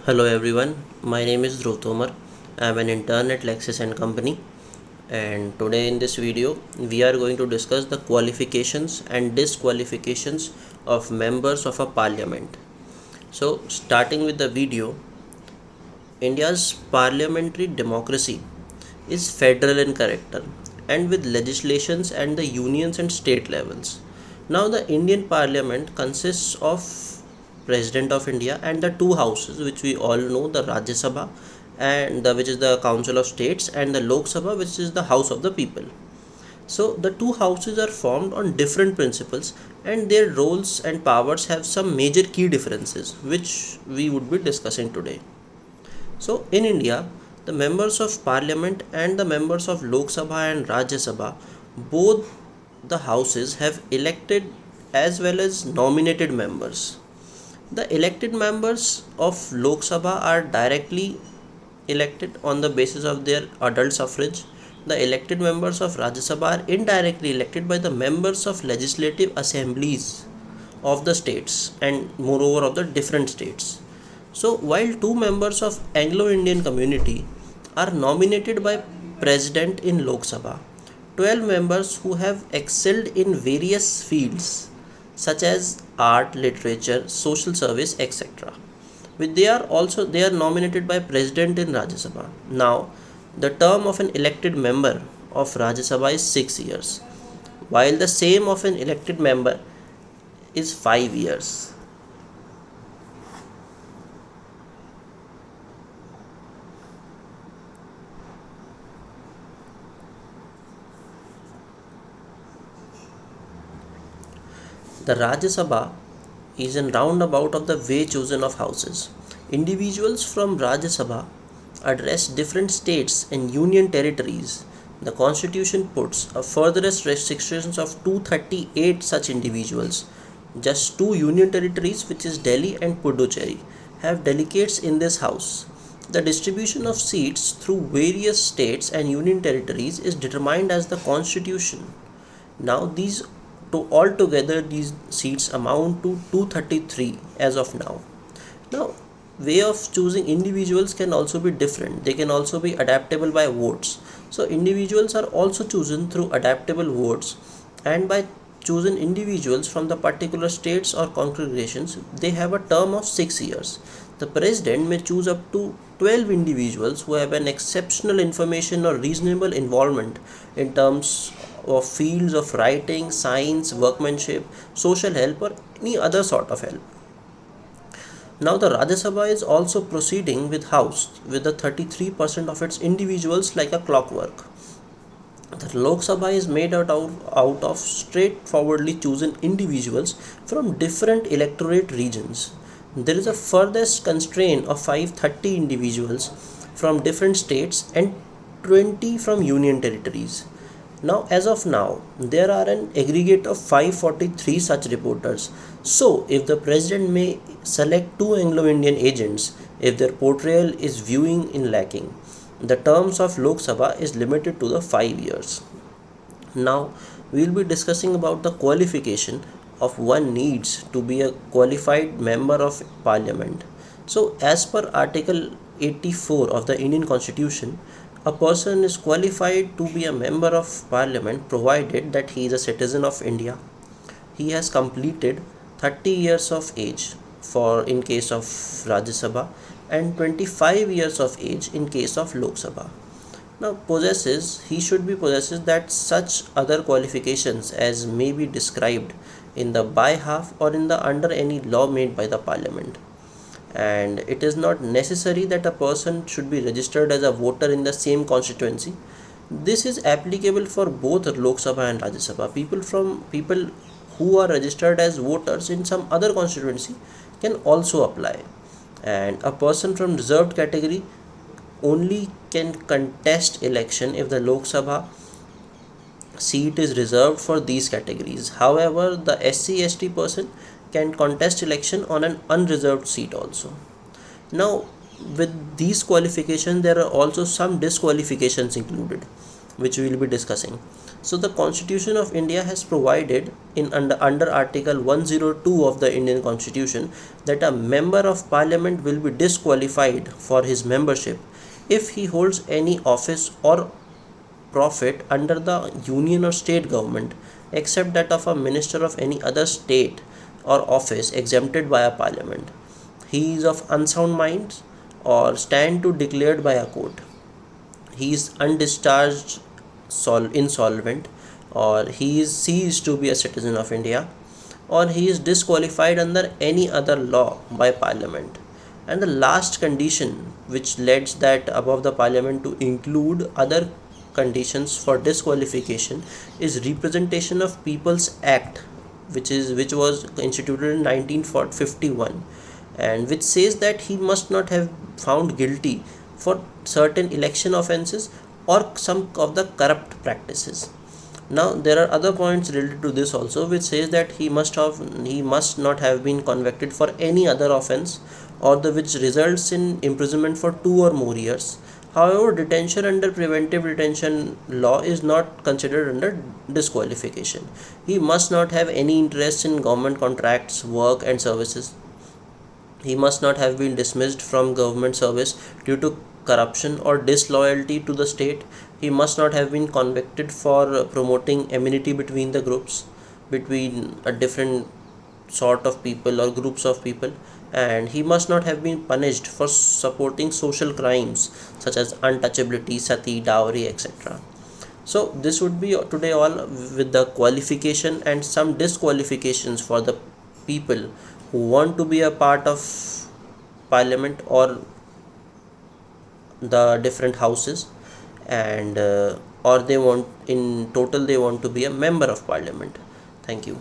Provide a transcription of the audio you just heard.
Hello everyone, my name is Dhruv Tomar. I am an intern at Lexis and Company, and today in this video we are going to discuss the qualifications and disqualifications of members of a parliament. So starting with the video, India's parliamentary democracy is federal in character and with legislations and the unions and state levels. Now the Indian parliament consists of President of India and the two houses which we all know, the Rajya Sabha and which is the Council of States, and the Lok Sabha, which is the House of the People. So the two houses are formed on different principles, and their roles and powers have some major key differences which we would be discussing today. So in India, the members of parliament and the members of Lok Sabha and Rajya Sabha, both the houses have elected as well as nominated members. The elected members of Lok Sabha are directly elected on the basis of their adult suffrage. The elected members of Rajya Sabha are indirectly elected by the members of legislative assemblies of the states and moreover of the different states. So while two members of Anglo-Indian community are nominated by President in Lok Sabha, 12 members who have excelled in various fields such as art, literature, social service, etc. Which they are nominated by President in Rajya Sabha. Now, the term of an elected member of Rajya Sabha is 6 years, while the same of an elected member is 5 years. The Rajya Sabha is a roundabout of the way chosen of houses. Individuals from Rajya Sabha address different states and union territories. The constitution puts a furthest restrictions of 238 such individuals. Just two union territories, which is Delhi and Puducherry, have delegates in this house. The distribution of seats through various states and union territories is determined as the constitution. Now altogether these seats amount to 233 as of now. Now way of choosing individuals can also be different. They can also be adaptable by votes. So individuals are also chosen through adaptable votes, and by chosen individuals from the particular states or congregations, they have a term of 6 years. The president may choose up to 12 individuals who have an exceptional information or reasonable involvement in terms of fields of writing, science, workmanship, social help, or any other sort of help. Now the Rajya Sabha is also proceeding with House with the 33% of its individuals like a clockwork. The Lok Sabha is made out of straightforwardly chosen individuals from different electorate regions. There is a furthest constraint of 530 individuals from different states and 20 from union territories. Now, as of now, there are an aggregate of 543 such reporters. So, if the president may select two Anglo-Indian agents, if their portrayal is viewing in lacking, the terms of Lok Sabha is limited to the 5 years. Now, we will be discussing about the qualification of one needs to be a qualified member of parliament. So, as per Article 84 of the Indian Constitution, a person is qualified to be a member of parliament provided that he is a citizen of India. He has completed 30 years of age for in case of Rajya Sabha and 25 years of age in case of Lok Sabha. Now he should be possesses that such other qualifications as may be described in the by half or in the under any law made by the parliament. And it is not necessary that a person should be registered as a voter in the same constituency. This is applicable for both Lok Sabha and Rajya Sabha. People who are registered as voters in some other constituency can also apply, and a person from reserved category only can contest election if the Lok Sabha seat is reserved for these categories. However, the SC/ST person can contest election on an unreserved seat also. Now, with these qualifications, there are also some disqualifications included. which we will be discussing. So the Constitution of India has provided in under Article 102 of the Indian Constitution that a member of parliament will be disqualified for his membership if he holds any office or profit under the union or state government except that of a minister of any other state or office exempted by a parliament. He is of unsound mind or stand to declared by a court. He is undischarged, insolvent, or he is ceased to be a citizen of India, or he is disqualified under any other law by parliament. And the last condition which leads that above the parliament to include other conditions for disqualification is representation of people's act, which was instituted in 1951, and which says that he must not have found guilty for certain election offences or some of the corrupt practices. Now there are other points related to this also, which says that he must not have been convicted for any other offence or the which results in imprisonment for 2 or more years. However, detention under preventive detention law is not considered under disqualification. He must not have any interest in government contracts, work and services. He must not have been dismissed from government service due to corruption or disloyalty to the state. He must not have been convicted for promoting enmity between the groups, between a different sort of people or groups of people, and he must not have been punished for supporting social crimes such as untouchability, sati, dowry, etc. So this would be today all with the qualification and some disqualifications for the people who want to be a part of parliament or the different houses, and or they want, in total they want to be a member of parliament. Thank you.